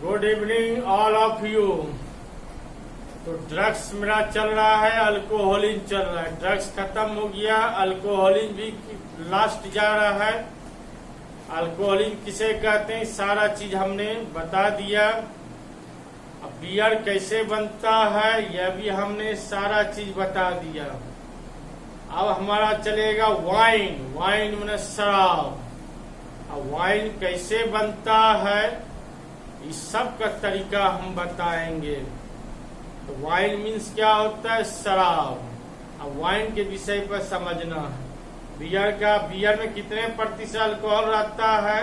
Good evening all of you. तो drugs मेरा चल रहा है, अल्कोहलिन चल रहा है। ड्रग्स खत्म हो गया, अल्कोहलिन भी लास्ट जा रहा है। अल्कोहलिन किसे कहते हैं सारा चीज हमने बता दिया। अब बियर कैसे बनता है यह भी हमने सारा चीज बता दिया। अब हमारा चलेगा वाइन। वाइन माने शराब। अब वाइन कैसे बनता है इस सब का तरीका हम बताएंगे। तो वाइन मीन्स क्या होता है? शराब। अब वाइन के विषय पर समझना है। बियर में कितने प्रतिशत अल्कोहल रहता है?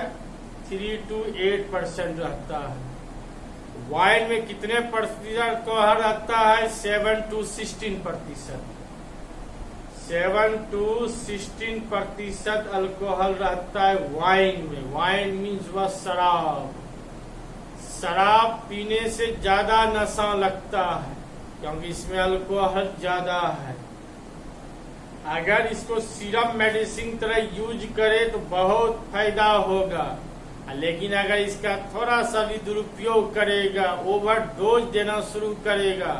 3 to 8% रहता है। वाइन में कितने प्रतिशत अल्कोहल रहता है? 7 to 16%। 7 to 16% अल्कोहल रहता है वाइन में। वाइन मीन्स वह शराब। शराब पीने से ज्यादा नशा लगता है क्योंकि इसमें अल्कोहल ज्यादा है। अगर इसको सिरप मेडिसिन तरह यूज करे तो बहुत फायदा होगा, लेकिन अगर इसका थोड़ा सा भी दुरुपयोग करेगा, ओवरडोज देना शुरू करेगा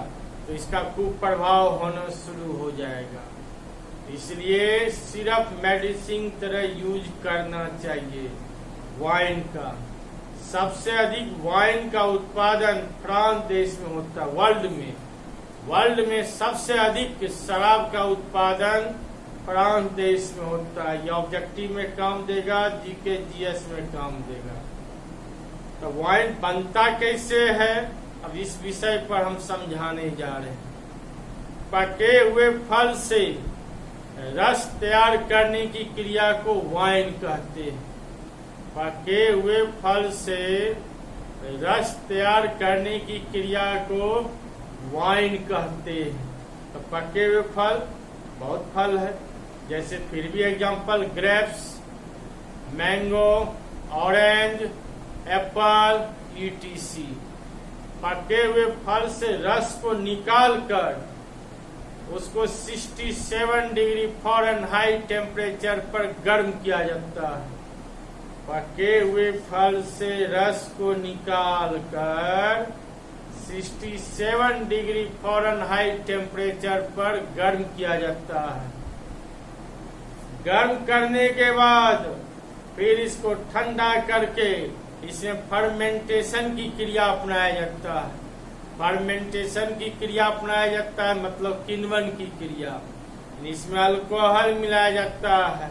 तो इसका कुप्रभाव होना शुरू हो जाएगा। इसलिए सिर्फ मेडिसिन तरह यूज करना चाहिए वाइन का। सबसे अधिक वाइन का उत्पादन फ्रांस देश में होता है। वर्ल्ड में सबसे अधिक शराब का उत्पादन फ्रांस देश में होता है। ये ऑब्जेक्टिव में काम देगा, जीके जीएस में काम देगा। तो वाइन बनता कैसे है अब इस विषय पर हम समझाने जा रहे हैं। पके हुए फल से रस तैयार करने की क्रिया को वाइन कहते हैं। पके हुए फल से रस तैयार करने की क्रिया को वाइन कहते हैं। तो पके हुए फल बहुत फल है, जैसे फिर भी example grapes, mango, orange, Apple etc। पके हुए फल से रस को निकालकर उसको 67 डिग्री फ़ारेनहाइट टेम्परेचर पर गर्म किया जाता है। पके हुए फल से रस को निकालकर 67 डिग्री फ़ारेनहाइट टेम्परेचर पर गर्म किया जाता है। गर्म करने के बाद फिर इसको ठंडा करके इसमें फर्मेंटेशन की क्रिया अपनाया जाता है। फर्मेंटेशन की क्रिया अपनाया जाता है मतलब किण्वन की क्रिया। इसमें अल्कोहल मिलाया जाता है।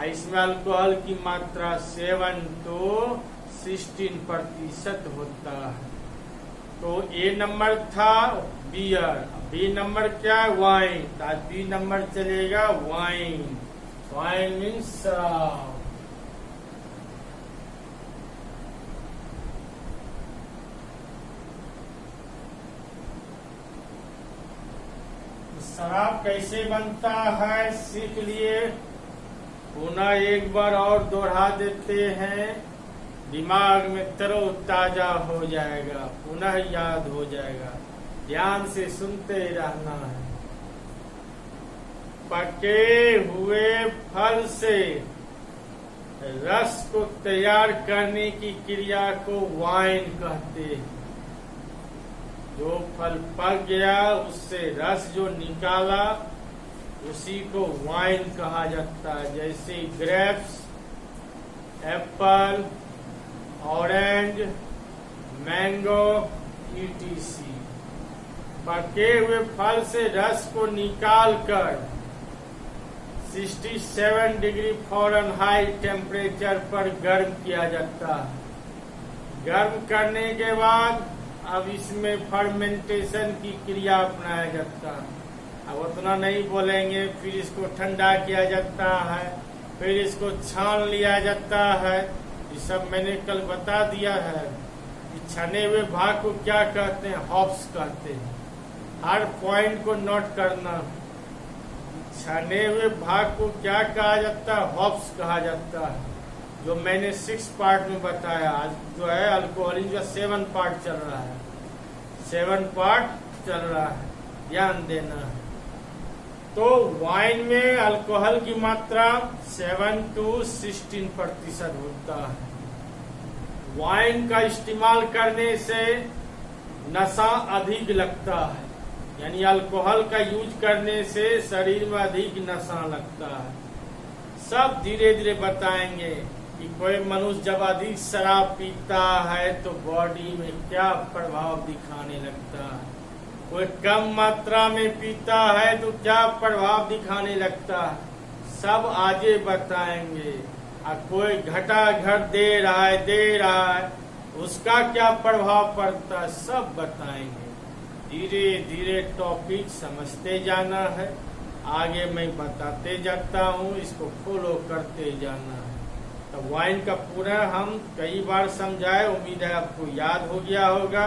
इसमें अल्कोहल की मात्रा 7 to 16% होता है। तो ए नंबर था बियर। बी नंबर क्या है? वाइन। तो आज बी नंबर चलेगा वाइन। वाइन मीन्स शराब। शराब कैसे बनता है सीख लिए, पुनः एक बार और दोहरा देते हैं। दिमाग में तरोताजा हो जाएगा, पुनः याद हो जाएगा। ध्यान से सुनते रहना है। पके हुए फल से रस को तैयार करने की क्रिया को वाइन कहते हैं। जो फल पक गया उससे रस जो निकाला उसी को वाइन कहा जाता है। जैसे grapes, apple, orange, mango etc। पके हुए फल से रस को निकालकर 67 डिग्री फ़ारेनहाइट टेम्परेचर पर गर्म किया जाता है। गर्म करने के बाद अब इसमें फर्मेंटेशन की क्रिया अपनाया जाता है। अब उतना नहीं बोलेंगे। फिर इसको ठंडा किया जाता है, फिर इसको छान लिया जाता है। ये सब मैंने कल बता दिया है। छने हुए भाग को क्या कहते हैं? हॉप्स कहते हैं। हर पॉइंट को नोट करना। छने हुए भाग को क्या कहा जाता है? हॉप्स कहा जाता है। जो मैंने 6 पार्ट में बताया। आज जो है अल्कोहलिन जो 7 पार्ट चल रहा है। 7 पार्ट चल रहा है, ध्यान देना है। तो वाइन में अल्कोहल की मात्रा 7 to 16% होता है। वाइन का इस्तेमाल करने से नशा अधिक लगता है, यानी अल्कोहल का यूज करने से शरीर में अधिक नशा लगता है। सब धीरे धीरे बताएंगे कि कोई मनुष्य जब अधिक शराब पीता है तो बॉडी में क्या प्रभाव दिखाने लगता है, कोई कम मात्रा में पीता है तो क्या प्रभाव दिखाने लगता है, सब आगे बताएंगे। और कोई घटा घर दे रहा है उसका क्या प्रभाव पड़ता है, सब बताएंगे। धीरे धीरे टॉपिक समझते जाना है, आगे मैं बताते जाता हूँ, इसको फॉलो करते जाना है। तो वाइन का पूरा हम कई बार समझाए, उम्मीद है आपको याद हो गया होगा।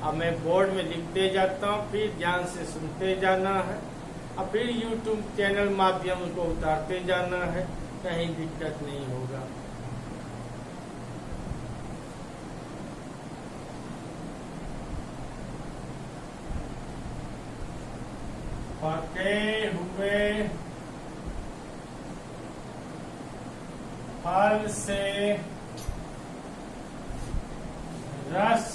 अब मैं बोर्ड में लिखते जाता हूँ, फिर ध्यान से सुनते जाना है और फिर यूट्यूब चैनल माध्यम को उतारते जाना है, कहीं दिक्कत नहीं होगा। पके हुए फल से रस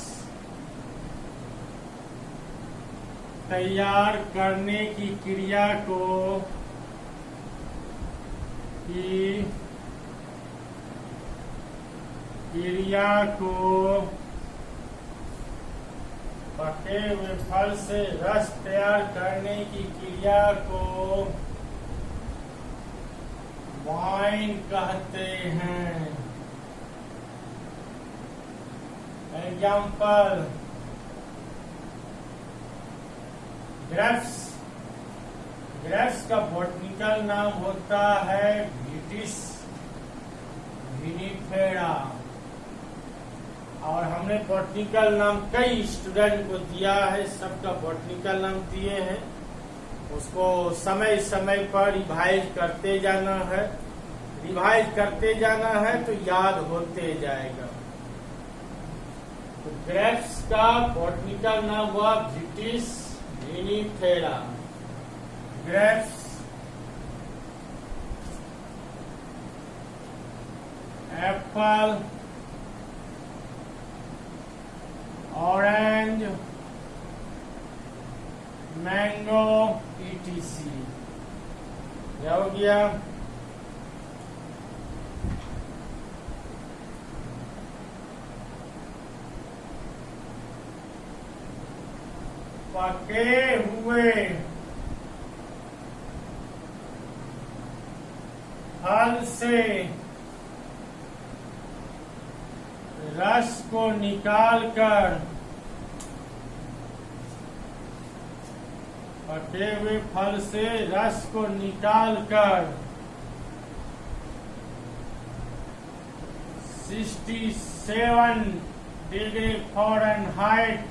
तैयार करने की क्रिया को पके हुए फल से रस तैयार करने की क्रिया को वाइन कहते हैं। Example, grapes. ग्रेप्स का बॉटनिकल नाम होता है विटिस विनिफेरा, और हमने बॉटनिकल नाम कई स्टूडेंट को दिया है, सबका बॉटनिकल नाम दिए हैं। उसको समय समय पर रिवाइज करते जाना है, रिवाइज करते जाना है तो याद होते जाएगा। तो ग्रेप्स का बॉटनिकल नाम हुआ Vitis vinifera. Grapes, apple, orange, mango etc। क्या हो गया? पके हुए फल से रस को निकालकर, पके हुए फल से रस को निकालकर 67 डिग्री फ़ारेनहाइट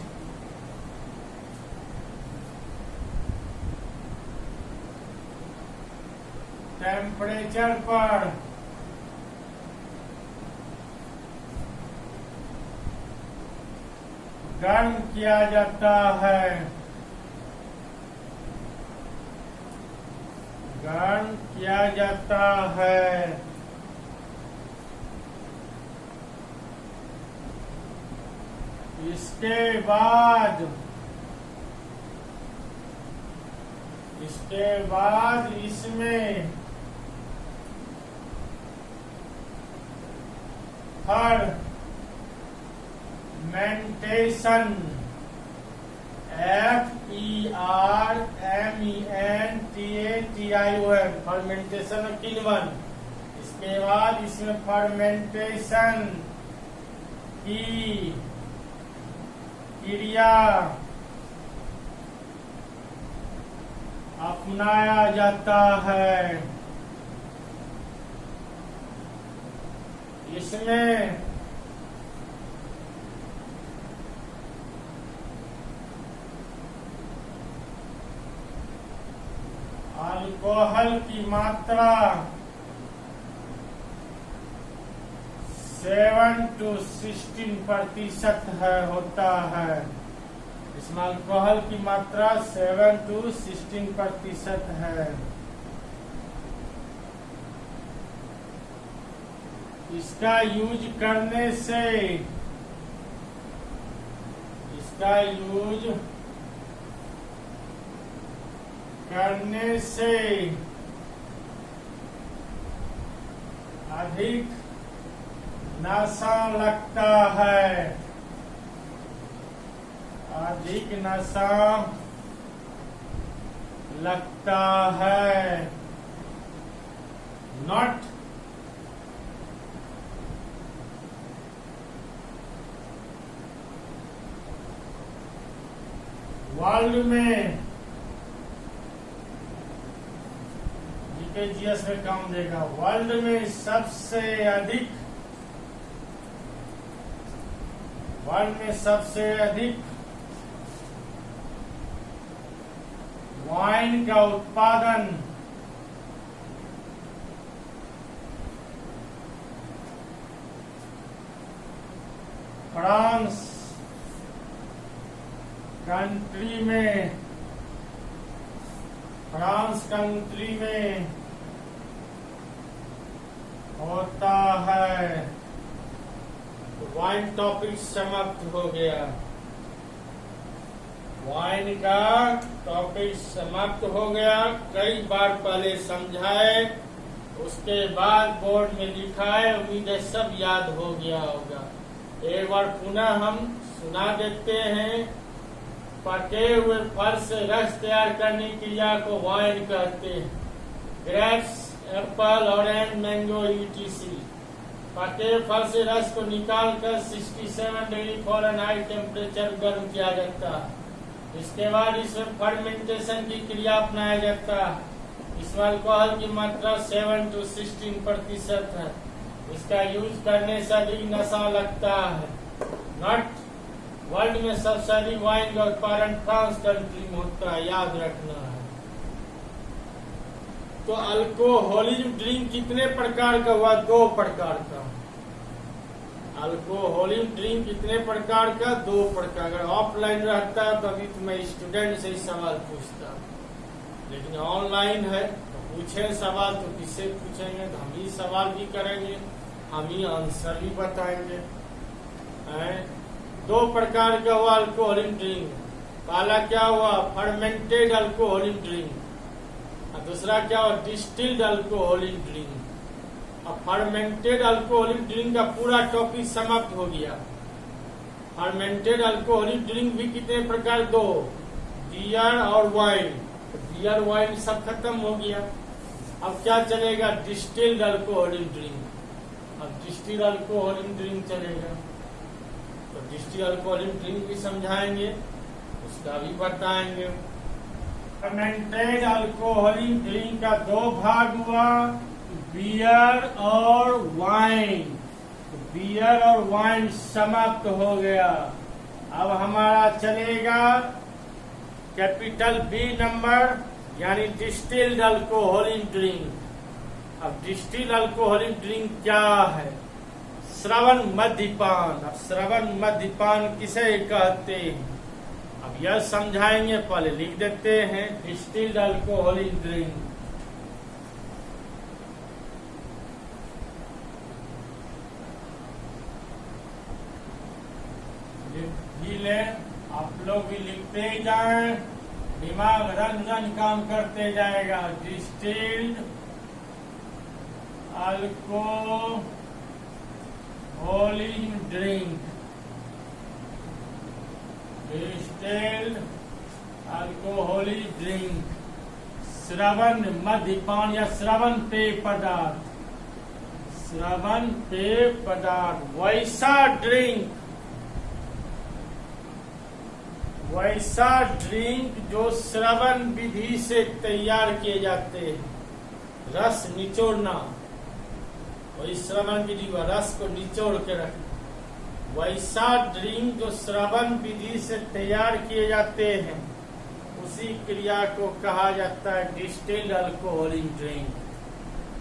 टेम्परेचर पर गर्म किया जाता है। गर्म किया जाता है। इसके बाद इसमें फर्मेंटेशन FERMENTATION फर्मेंटेशन किण्वन। इसके बाद इसमें फर्मेंटेशन की क्रिया अपनाया जाता है। इसमें अल्कोहल की मात्रा 7 to 16% होता है। इसमें अल्कोहल की मात्रा 7 to 16% है। इसका यूज करने से इसका यूज करने से अधिक नशा लगता है, अधिक नशा लगता है। नॉट वर्ल्ड में, जीएस में काम देगा, वर्ल्ड में सबसे अधिक, वर्ल्ड में सबसे अधिक वाइन का उत्पादन फ्रांस कंट्री में, फ्रांस कंट्री में होता है। वाइन टॉपिक समाप्त हो गया, वाइन का टॉपिक समाप्त हो गया। कई बार पहले समझाए, उसके बाद बोर्ड में लिखाए, उम्मीद है सब याद हो गया होगा। एक बार पुनः हम सुना देते हैं। पके हुए फल से रस तैयार करने की क्रिया को वाइन कहते हैं। Grapes, apple, orange, mango etc. पके फल से रस को निकालकर 67 डिग्री फ़ारेनहाइट टेम्परेचर गर्म किया जाता है। इसके बाद इसमें फर्मेंटेशन की क्रिया अपनाया जाता है। इसमें अल्कोहल की मात्रा 7 से 16% है। इसका यूज करने से अधिक नशा लगता है। नॉट वर्ल्ड में सबसे अधिक वाइन का उत्पादन फ्रांस कंट्री में होता है, याद रखना है। तो अल्कोहलिक ड्रिंक कितने प्रकार का हुआ? 2 प्रकार का। अल्कोहलिक ड्रिंक कितने प्रकार का? 2 प्रकार। अगर ऑफलाइन रहता तो अभी तो मैं स्टूडेंट से ही सवाल पूछता, लेकिन ऑनलाइन है तो पूछे सवाल तो किससे पूछेंगे? तो हम ही सवाल भी करेंगे, हम ही आंसर भी बताएंगे। 2 प्रकार का हुआ अल्कोहलिक ड्रिंक। पहला क्या हुआ? Fermented alcoholic drink. और दूसरा क्या हुआ? Distilled alcoholic drink. अब फर्मेंटेड अल्कोहलिक ड्रिंक का पूरा टॉपिक समाप्त हो गया। फर्मेंटेड अल्कोहलिक ड्रिंक भी कितने प्रकार? 2, बियर और वाइन। बियर वाइन सब खत्म हो गया। अब क्या चलेगा? Distilled alcoholic drink. अब डिस्टिल्ड अल्कोहलिक ड्रिंक चलेगा। तो डिस्टिल्ड अल्कोहलिक ड्रिंक भी समझाएंगे, उसका भी बताएंगे। फर्मेंटेड अल्कोहलिक ड्रिंक का 2 भाग हुआ, बियर और वाइन। बियर और वाइन समाप्त हो गया। अब हमारा चलेगा कैपिटल बी नंबर, यानी डिस्टिल्ड अल्कोहलिक ड्रिंक। अब डिस्टिल्ड अल्कोहलिक ड्रिंक क्या है? श्रवण मद्यपान। अब श्रवण मद्यपान किसे कहते हैं? अब यह समझाएंगे, पहले लिख देते हैं। डिस्टिल्ड अल्कोहलिक ड्रिंक, लिख ले, आप लोग भी लिखते ही जाएं, दिमाग रन रन काम करते जाएगा। Distilled alcoholic drink, distilled alcoholic drink. श्रवण मद्यपान या श्रवण पेय पदार्थ, श्रवण पेय पदार्थ। वैसा ड्रिंक, वैसा ड्रिंक जो श्रवण विधि से तैयार किए जाते हैं। रस निचोड़ना, वही श्रवण विधि हुआ, रस को निचोड़ के रखना। वैसा ड्रिंक जो श्रवण विधि से तैयार किए जाते हैं, उसी क्रिया को कहा जाता है डिस्टिल्ड अल्कोहलिक ड्रिंक।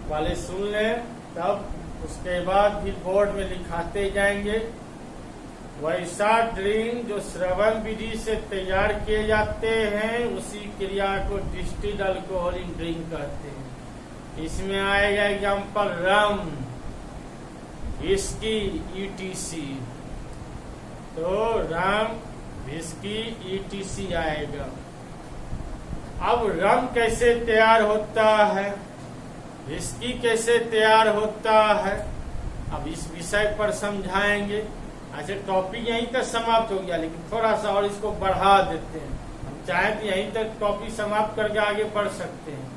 पहले सुन लें, तब उसके बाद भी बोर्ड में लिखाते जाएंगे। वैसा ड्रिंक जो श्रवण विधि से तैयार किए जाते हैं, उसी क्रिया को डिस्टिल्ड अल्कोहलिक ड्रिंक कहते हैं। इसमें आएगा एग्जाम्पल रम, विस्की, ईटीसी। तो रम, विस्की ETC आएगा। अब रम कैसे तैयार होता है, विस्की कैसे तैयार होता है, अब इस विषय पर समझाएंगे। अच्छा, टॉपिक यहीं तक समाप्त हो गया, लेकिन थोड़ा सा और इसको बढ़ा देते हैं। हम चाहें तो यहीं तक टॉपिक समाप्त करके आगे बढ़ सकते हैं,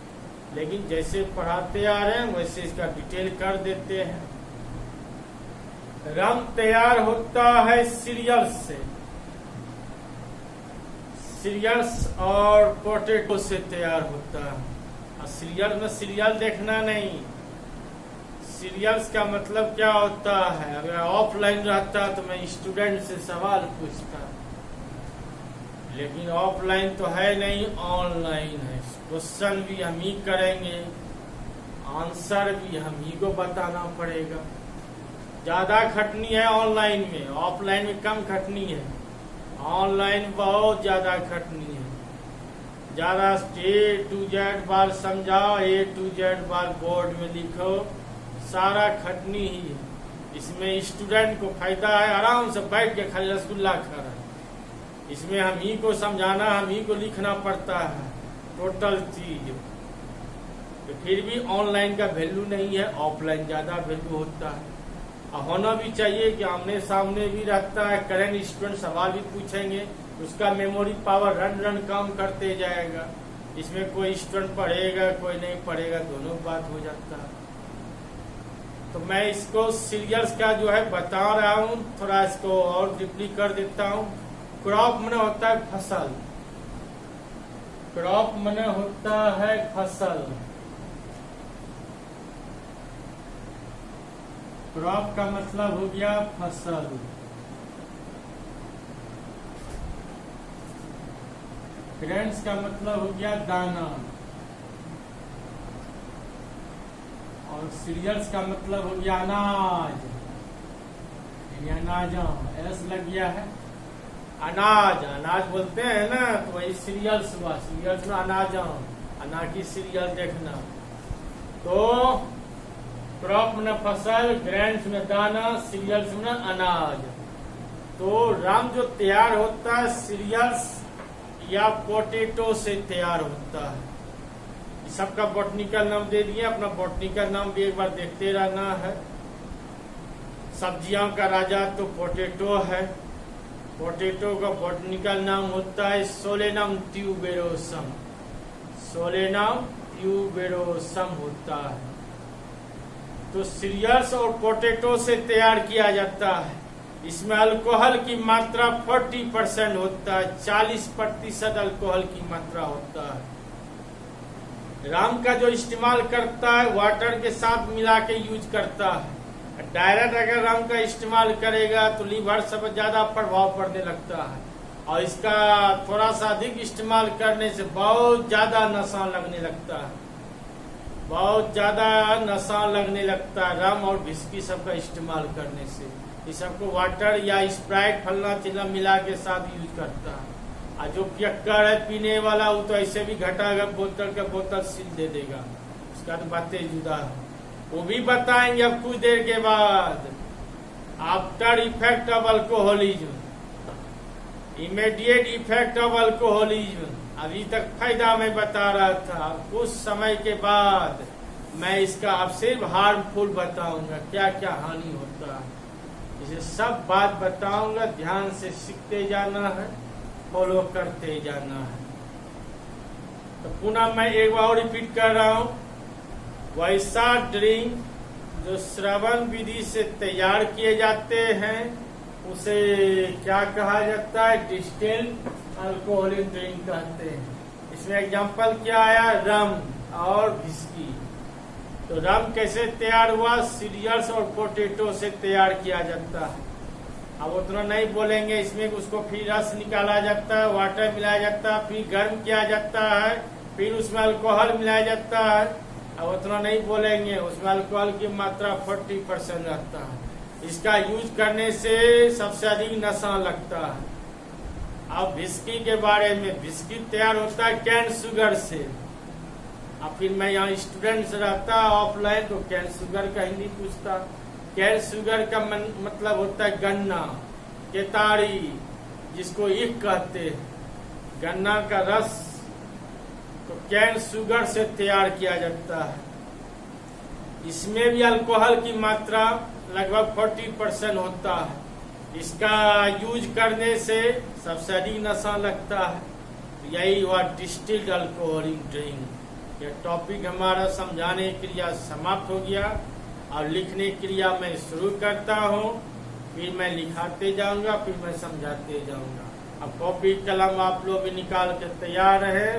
लेकिन जैसे पढ़ाते आ रहे हैं वैसे इसका डिटेल कर देते हैं। रम तैयार होता है सीरियल्स से, सीरियल्स और पोटैटो से तैयार होता है। और सीरियल में सीरियल देखना नहीं, सीरियल्स का मतलब क्या होता है। अगर ऑफलाइन रहता तो मैं स्टूडेंट से सवाल पूछता, लेकिन ऑफलाइन तो है नहीं, ऑनलाइन है। क्वेश्चन भी हम ही करेंगे, आंसर भी हम ही को बताना पड़ेगा। ज्यादा खटनी है ऑनलाइन में, ऑफलाइन में कम खटनी है। ऑनलाइन बहुत ज्यादा खटनी है, ज्यादा A to Z बार समझाओ, A to Z bar board में लिखो, सारा खटनी ही है। इसमें स्टूडेंट को फायदा है, आराम से बैठ के खाली रसगुल्ला खा रहा है। इसमें हम ही को समझाना, हम ही को लिखना पड़ता है टोटल चीज। तो फिर भी ऑनलाइन का वैल्यू नहीं है, ऑफलाइन ज्यादा वैल्यू होता है। और होना भी चाहिए कि आमने सामने भी रहता है, करेंट स्टूडेंट सवाल भी पूछेंगे, उसका मेमोरी पावर रन काम करते जाएगा। इसमें कोई स्टूडेंट पढ़ेगा कोई नहीं पढ़ेगा, दोनों बात हो जाता है। तो मैं इसको सीरियल्स का जो है बता रहा हूँ, थोड़ा इसको और डीपली कर देता हूँ। क्रॉप माने होता है फसल, क्रॉप माने होता है फसल। क्रॉप का मतलब हो गया फसल। ग्रेन्स का मतलब हो गया दाना, और सीरियल्स का मतलब हो गया अनाज, अनाज एस लग गया है। अनाज अनाज बोलते हैं ना, तो वही सीरियल्स हुआ। सीरियल्स में अनाज, अनाज की सीरियल देखना। तो क्रॉप में फसल, ग्रेन्स में दाना, सीरियल्स में अनाज। तो राम जो तैयार होता है सीरियल्स या पोटैटो से तैयार होता है। सबका बॉटनिकल नाम दे दिए, अपना बॉटनिकल नाम भी एक बार देखते रहना है। सब्जियों का राजा तो पोटैटो है। पोटैटो का बॉटनिकल नाम होता है सोलेनम ट्यूबेरोसम, सोलेनम ट्यूबेरोसम होता है। तो सीरियल्स और पोटैटो से तैयार किया जाता है। इसमें अल्कोहल की मात्रा 40% होता है, 40% अल्कोहल की मात्रा होता है। राम का जो इस्तेमाल करता है वाटर के साथ मिला के यूज करता है। डायरेक्ट अगर राम का इस्तेमाल करेगा तो लीवर सब ज्यादा प्रभाव पड़ने लगता है, और इसका थोड़ा सा अधिक इस्तेमाल करने से बहुत ज्यादा नशा लगने लगता है, बहुत ज्यादा नशा लगने लगता है राम और विस्की सब का इस्तेमाल करने से। इस सबको वाटर या स्प्राइट फलना चिल्ला मिला के साथ यूज करता है। और जो पियक्कर है पीने वाला, वो तो ऐसे भी घटा बोतल का बोतल सील दे देगा, उसका तो बातें जुदा है। वो भी बताएंगे अब कुछ देर के बाद। After effect of alcoholism, immediate effect of alcoholism. अभी तक फायदा मैं बता रहा था, कुछ समय के बाद मैं इसका अब सिर्फ हार्मफुल बताऊंगा, क्या क्या हानि होता है। इसे सब बात बताऊंगा, ध्यान से सीखते जाना है, फॉलो करते जाना है। तो पुनः मैं एक बार और रिपीट कर रहा हूँ, वैसा ड्रिंक जो श्रवण विधि से तैयार किए जाते हैं उसे क्या कहा जाता है, डिस्टिल्ड अल्कोहलिक ड्रिंक कहते हैं। इसमें एग्जांपल क्या आया, रम और विस्की। तो रम कैसे तैयार हुआ, सीरियल्स और पोटैटो से तैयार किया जाता है। अब उतना नहीं बोलेंगे, इसमें उसको फिर रस निकाला जाता है, वाटर मिलाया जाता है, फिर गर्म किया जाता है, फिर उसमें अल्कोहल मिलाया जाता है। अब उतना नहीं बोलेंगे, उसमें अल्कोहल की मात्रा 40% रहता है। इसका यूज करने से सबसे अधिक नशा लगता है। अब विस्की के बारे में, विस्की तैयार होता है कैन शुगर से। अब फिर मैं यहाँ स्टूडेंट से रहता ऑफलाइन, तो कैन शुगर का हिंदी पूछता। कैन शुगर का मतलब होता है गन्ना, केतारी, जिसको ईख कहते हैं, गन्ना का रस तो कैन शुगर से तैयार किया जाता है। इसमें भी अल्कोहल की मात्रा लगभग 40% होता है। इसका यूज करने से सबसे अधिक नशा लगता है। तो यही हुआ डिस्टिल्ड अल्कोहलिक ड्रिंक। यह टॉपिक हमारा समझाने की क्रिया समाप्त हो गया। और लिखने की क्रिया मैं शुरू करता हूँ, फिर मैं लिखाते जाऊंगा, फिर मैं समझाते जाऊंगा। अब कॉपी कलम आप लोग भी निकाल के तैयार रहे,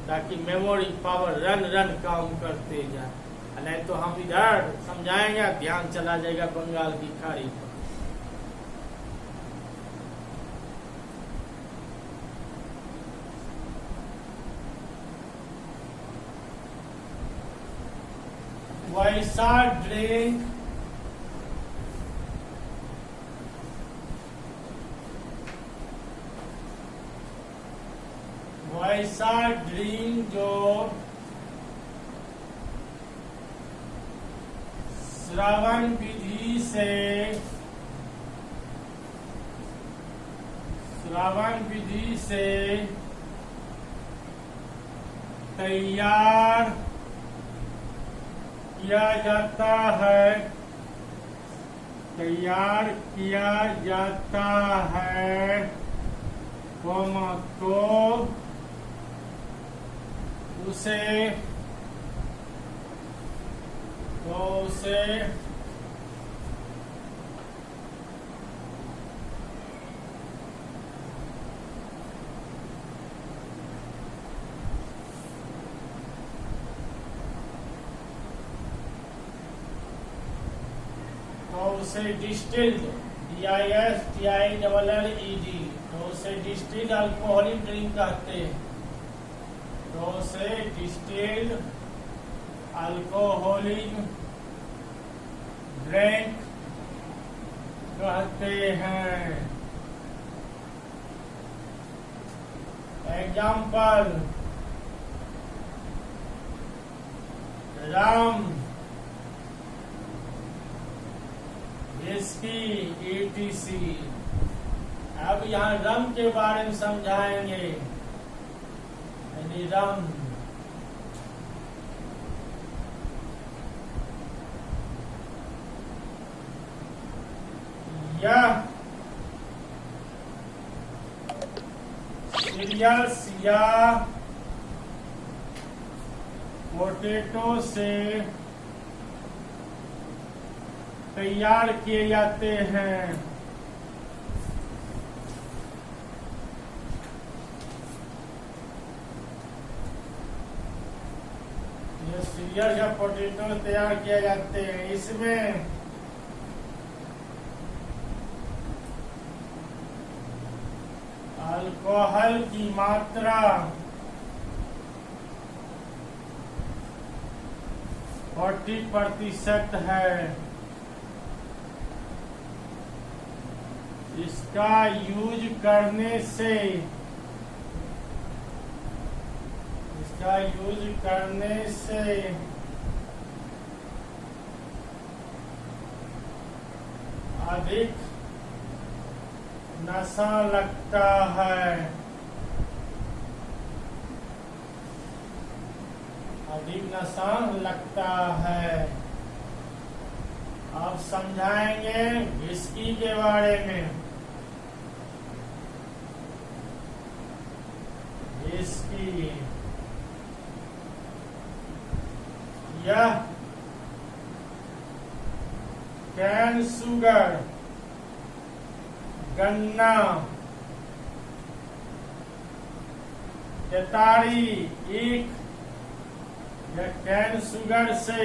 ताकि मेमोरी पावर रन काम करते जाए। नहीं तो हम इधर समझाएंगे, ध्यान चला जाएगा बंगाल की खाड़ी पर। वैसा ड्रिंक जो श्रवण विधि से तैयार किया जाता है तो उसे डिस्टिल्ड DISTILLED, तो उसे डिस्टिल्ड अल्कोहलिक ड्रिंक कहते हैं। तो उसे डिस्टिल्ड अल्कोहलिक ड्रिंक कहते हैं। एग्जाम्पल, रम, विस्की, ETC। अब यहाँ रम के बारे में समझाएंगे। यानी रम यह सीरियल्स या पोटैटो से तैयार किए जाते हैं। ये सीरियल या पोटैटो तैयार किए जाते हैं। इसमें अल्कोहल की मात्रा 40% है। इसका यूज करने से अधिक नशा लगता है। अब समझाएंगे विस्की के बारे में। विस्की यह कैन शुगर, गन्ना, केतारी, ईख या कैन शुगर से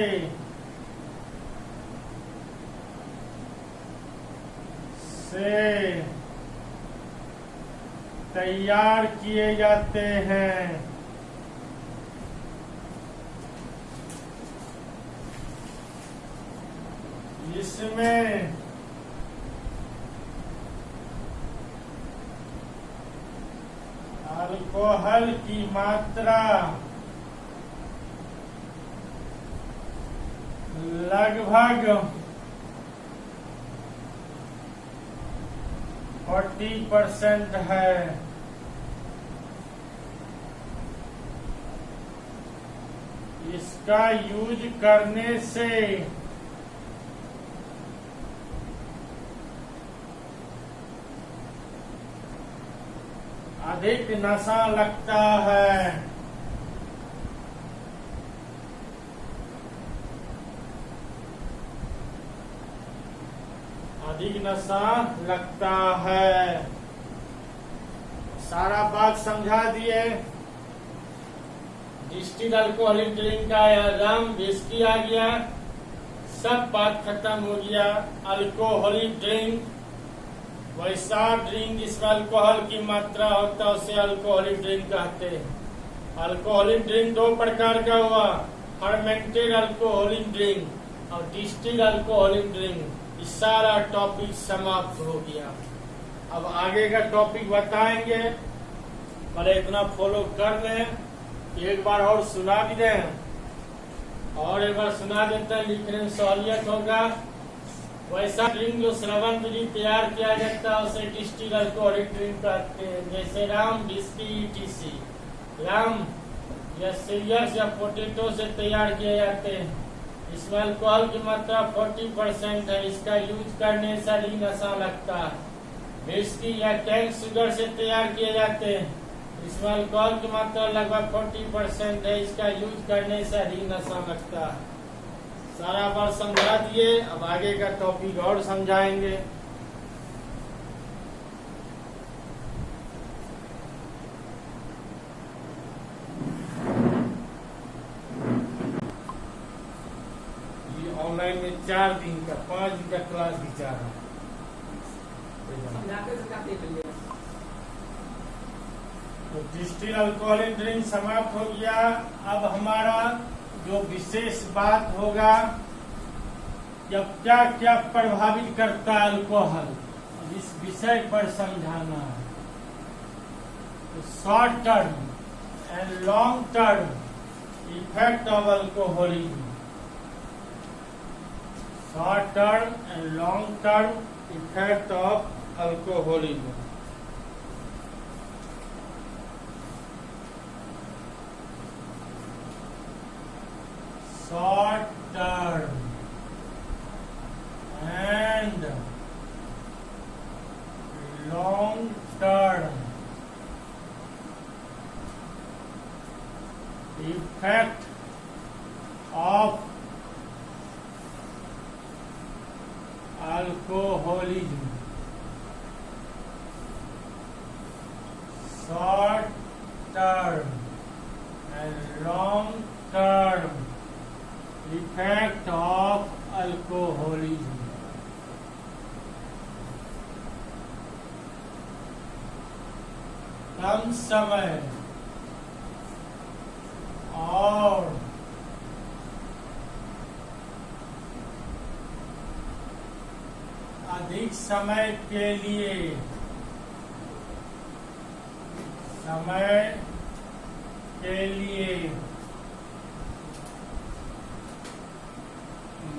तैयार किए जाते हैं। इसमें अल्कोहल की मात्रा लगभग 40% है। इसका यूज करने से अधिक नशा लगता है। अधिक नशा लगता है। सारा बात समझा दिए। डिस्टिल्ड अल्कोहलिक ड्रिंक का रम विस्की आ गया, सब बात खत्म हो गया। अल्कोहलिक ड्रिंक वैसा ड्रिंक जिसमें अल्कोहल की मात्रा होता है उसे अल्कोहलिक ड्रिंक कहते हैं। अल्कोहलिक ड्रिंक दो प्रकार का हुआ, फर्मेंटेड अल्कोहलिक ड्रिंक और डिस्टिल्ड अल्कोहलिक ड्रिंक। इस सारा टॉपिक समाप्त हो गया। अब आगे का टॉपिक बताएंगे, पहले इतना फॉलो कर लें। एक बार और सुना भी दें, और एक बार सुना देते हैं, लिखने में सहूलियत होगा। वैसा ड्रिंक जो श्रवण विधि तैयार किया जाता है उसे डिस्टिल्ड अल्कोहलिक ड्रिंक कहते हैं, जैसे रम, विस्की, ईटीसी। रम या सीरियल्स या पोटेटो से तैयार किए जाते हैं। इसमें अल्कोहल की मात्रा 40% है। इसका यूज करने से ही नशा लगता है। विस्की या कैन शुगर से तैयार किए जाते हैं। इसमें अल्कोहल की मात्रा लगभग 40% है। इसका यूज करने से ही नशा लगता है। सारा बात समझा दिए। अब आगे का टॉपिक और समझाएंगे। ये ऑनलाइन में 4 दिन का 5 दिन का क्लास भी चाह रहा है। तो डिस्टिल्ड अल्कोहलिक ड्रिंक समाप्त हो गया। अब हमारा जो विशेष बात होगा, जब क्या क्या प्रभावित करता है अल्कोहल, इस विषय पर समझाना है। तो short term and long term effect of alcoholism. Short term and long term effect of alcoholism. Short term and long term effect of alcoholism. Short term and long term effect of alcoholism. कम समय और अधिक समय के लिए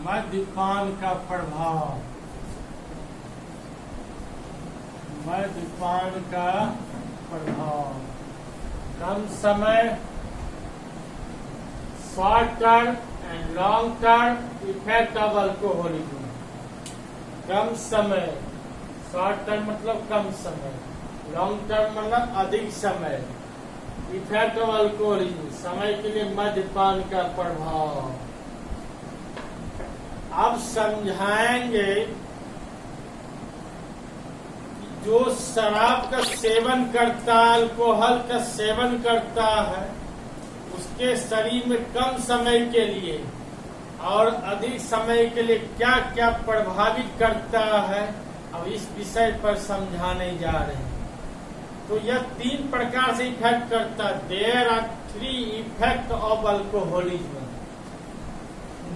मद्यपान का प्रभाव। मद्यपान का प्रभाव कम समय, short term and long term effect of alcoholism. कम समय, शॉर्ट टर्म मतलब कम समय, लॉन्ग टर्म मतलब अधिक समय। इफेक्ट ऑफ अल्कोहलिज्म समय के लिए मद्यपान का प्रभाव। अब समझाएंगे जो शराब का सेवन करता है, अल्कोहल का सेवन करता है, उसके शरीर में कम समय के लिए और अधिक समय के लिए क्या क्या प्रभावित करता है, अब इस विषय पर समझाने जा रहे हैं। तो यह 3 प्रकार से इफेक्ट करता है। There are 3 effect of alcoholism.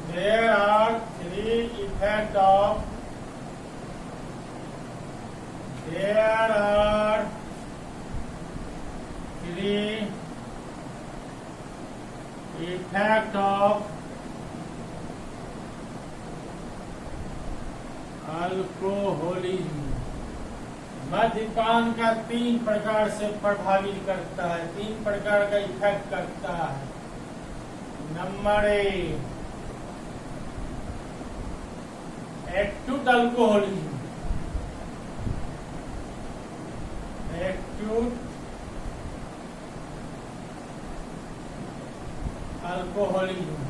There are 3 effects of alcoholism। मद्यपान का 3 प्रकार से प्रभावित करता है, 3 प्रकार का इफेक्ट करता है। Number 1, acute alcoholism. Acute alcoholism,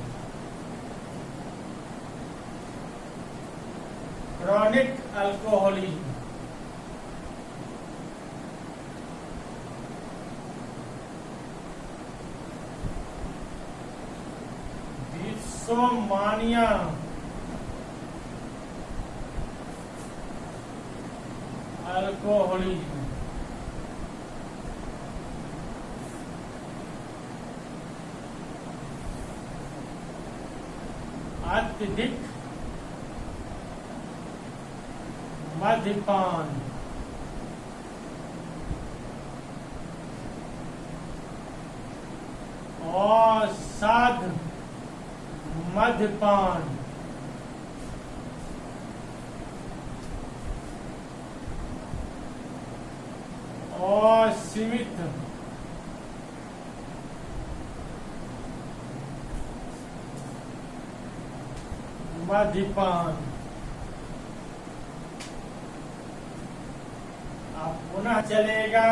chronic alcoholism. Dipsomania, alcoholism. अत्यधिक मद्यपान, असाध मद्यपान, असीमित मद्यपान। अब पुनः चलेगा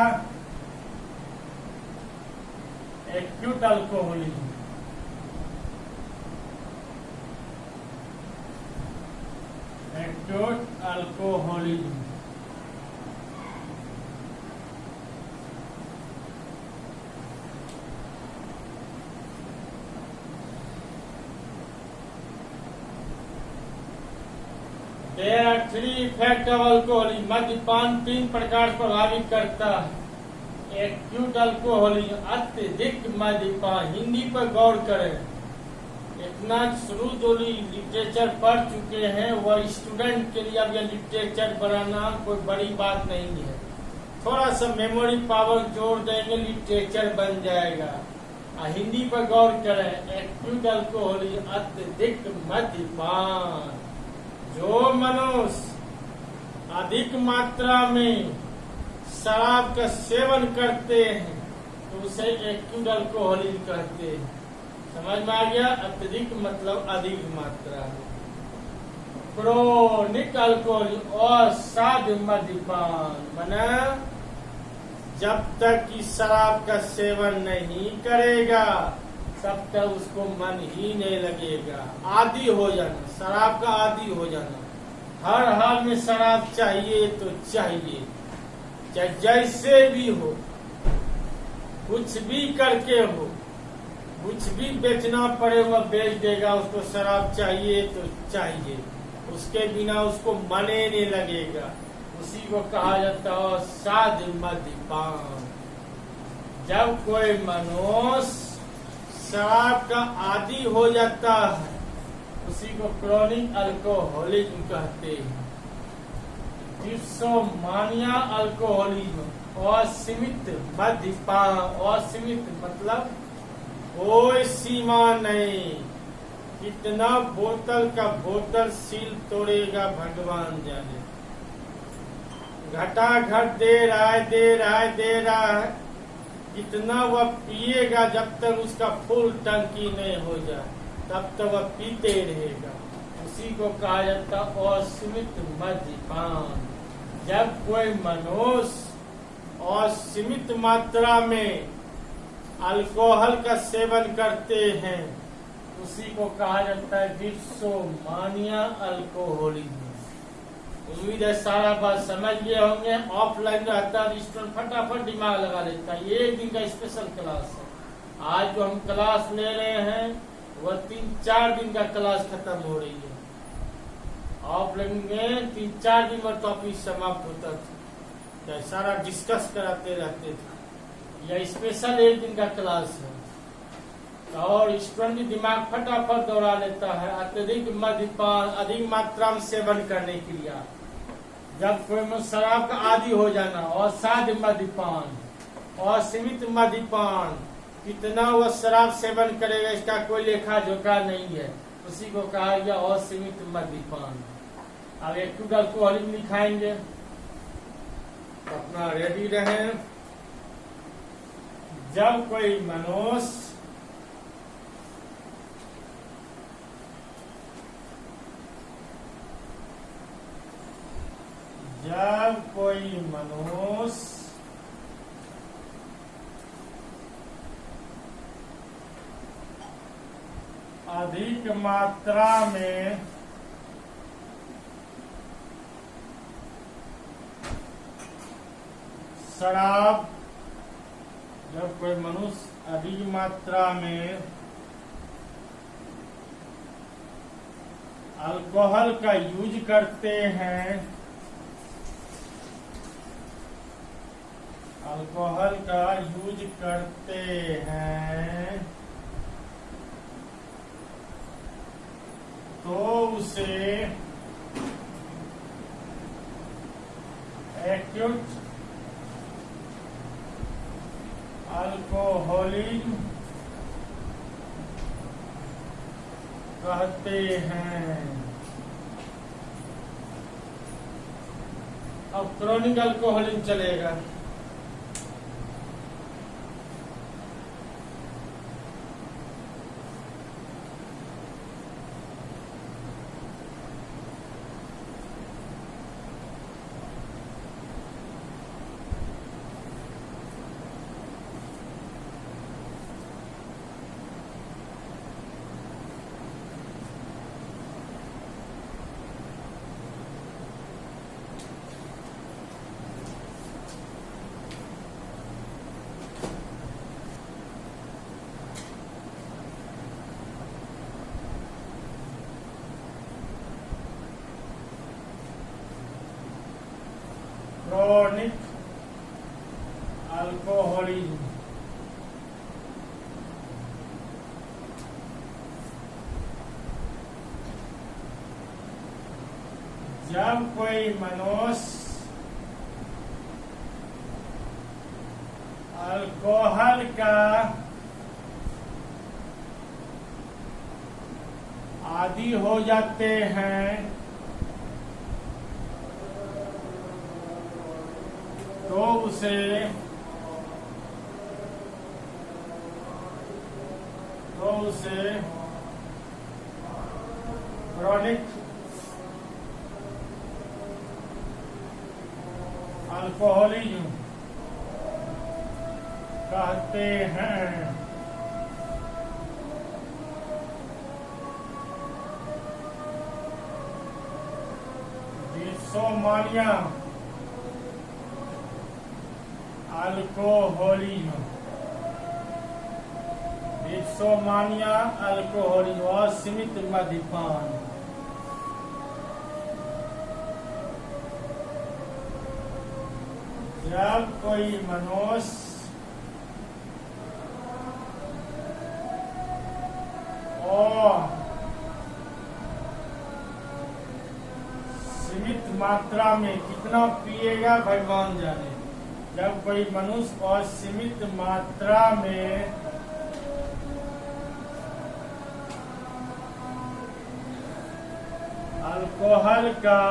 acute alcoholism. Acute alcoholism, There are 3 effects of alcoholism. मद्यपान 3 प्रकार से प्रभावित करता है। एक्यूट अल्कोहलिज्म, अत्यधिक मद्यपान। हिंदी पर गौर करें, इतना शुरू जो लिटरेचर पढ़ चुके हैं वह स्टूडेंट के लिए अब यह लिटरेचर बनाना कोई बड़ी बात नहीं है। थोड़ा सा मेमोरी पावर जोड़ देंगे, लिटरेचर बन जाएगा। हिंदी पर गौर करें, एक्यूट अल्कोहलिज्म, अत्यधिक मद्यपान। जो मनुष्य अधिक मात्रा में शराब का सेवन करते हैं तो उसे एक्यूट अल्कोहलिज्म कहते हैं। समझ में आ गया? अत्यधिक मतलब अधिक मात्रा में। क्रोनिक अल्कोहलिज्म, असाध मद्यपान, माना जब तक कि शराब का सेवन नहीं करेगा तब तक उसको मन ही नहीं लगेगा। आदी हो जाना, शराब का आदी हो जाना, हर हाल में शराब चाहिए तो चाहिए, चाहे जैसे भी हो, कुछ भी करके हो, कुछ भी बेचना पड़े वह बेच देगा। उसको शराब चाहिए तो चाहिए, उसके बिना उसको मने नहीं लगेगा। उसी को कहा जाता है असाध मद्यपान। जब कोई मनुष्य शराब का आदी हो जाता है उसी को क्रोनिक अल्कोहलिज्म कहते हैं। डिप्सोमानिया अल्कोहलिज्म, असीमित मद्यपान। असीमित मतलब कोई सीमा नहीं, कितना बोतल का बोतल सील तोड़ेगा भगवान जाने। घटाघट दे रहा है, कितना वह पिएगा जब तक उसका फुल टंकी नहीं हो जाए तब तक वह पीते रहेगा। उसी को कहा जाता असीमित मद्यपान। जब कोई मनुष्य असीमित मात्रा में अल्कोहल का सेवन करते हैं उसी को कहा जाता है डिप्सोमानिया अल्कोहलिज्म। उम्मीद है सारा बात समझ गए होंगे। ऑफलाइन रहता है स्टूडेंट फटाफट दिमाग लगा लेता है। ये एक दिन का स्पेशल क्लास है। आज जो हम क्लास ले रहे हैं वह 3-4 दिन का क्लास खत्म हो रही है। ऑफलाइन में 3-4 दिन में टॉपिक समाप्त होता था, सारा डिस्कस कराते रहते थे। यह स्पेशल एक दिन का क्लास है और स्टूडेंट दिमाग फटाफट दौड़ा लेता है। अत्यधिक मद्यपान, अधिक मात्रा में सेवन करने के लिए जब कोई शराब का आदी हो जाना, असाध मद्यपान, असीमित मद्यपान, कितना वह शराब सेवन करेगा इसका कोई लेखा जोखा नहीं है, उसी को कहा गया असीमित मद्यपान। अब एक्यूट अल्कोहलिज्म लिखाएंगे। अपना रेडी रहें। जब कोई मनुष्य अधिक मात्रा में शराब, जब कोई मनुष्य अधिक मात्रा में अल्कोहल का यूज करते हैं, अल्कोहल का यूज करते हैं, तो उसे एक्यूट अल्कोहलिज्म कहते हैं। अब क्रॉनिक अल्कोहलिज्म चलेगा। क्रॉनिक अल्कोहलिज्म जब कोई मनुष्य अल्कोहल का आदी हो जाते हैं, तो उसे क्रॉनिक अल्कोहलिज्म कहते हैं। डिप्सोमानिया अल्कोहलिज्म, डिप्सोमानिया अल्कोहलिज्म, असीमित मद्यपान। जब कोई मनुष्य सीमित मात्रा में, कितना पिएगा भगवान जाने, जब कोई मनुष्य असीमित मात्रा में अल्कोहल का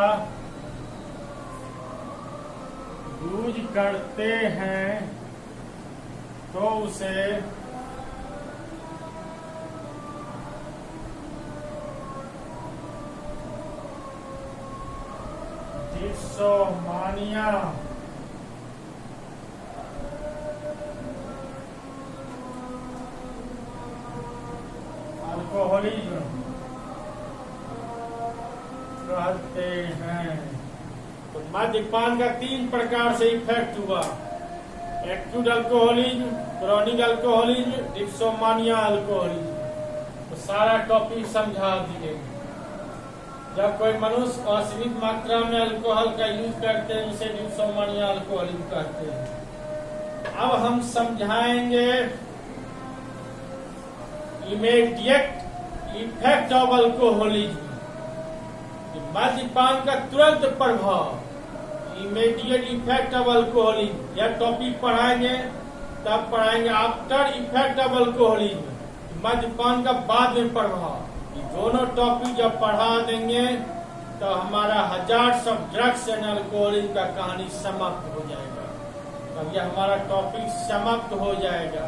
यूज करते हैं, तो उसे डिप्सोमानिया अल्कोहलिज्म कहते हैं। तो मद्यपान का 3 प्रकार से इफेक्ट हुआ: acute alcoholism, chronic alcoholism, dipsomania alcoholism. तो सारा टॉपिक समझा दिए। जब कोई मनुष्य असीमित मात्रा में अल्कोहल का यूज करते हैं, उसे डिप्सोमानिया अल्कोहलिज्म कहते हैं। अब हम समझाएंगे इमीडिएट इफेक्ट ऑफ अल्कोहलिज्म, मद्यपान का तुरंत प्रभाव, इमीडिएट इफेक्ट ऑफ अल्कोहलिज्म। यह टॉपिक पढ़ाएंगे, तब पढ़ाएंगे आफ्टर इफेक्ट ऑफ अल्कोहलिज्म, मद्यपान का बाद में प्रभाव। ये दोनों टॉपिक जब पढ़ा देंगे तो हमारा hazards of drugs and alcoholism का कहानी समाप्त हो जाएगा। अब यह हमारा टॉपिक समाप्त हो जाएगा।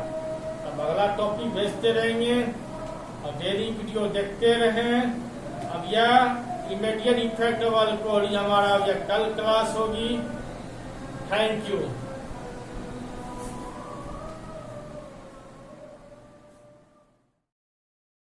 अब अगला टॉपिक भेजते रहेंगे और डेली वीडियो देखते रहें। अब यह इमीडिएट इफेक्ट ऑफ अल्कोहलिज्म हमारा अब यह कल क्लास होगी। Thank you.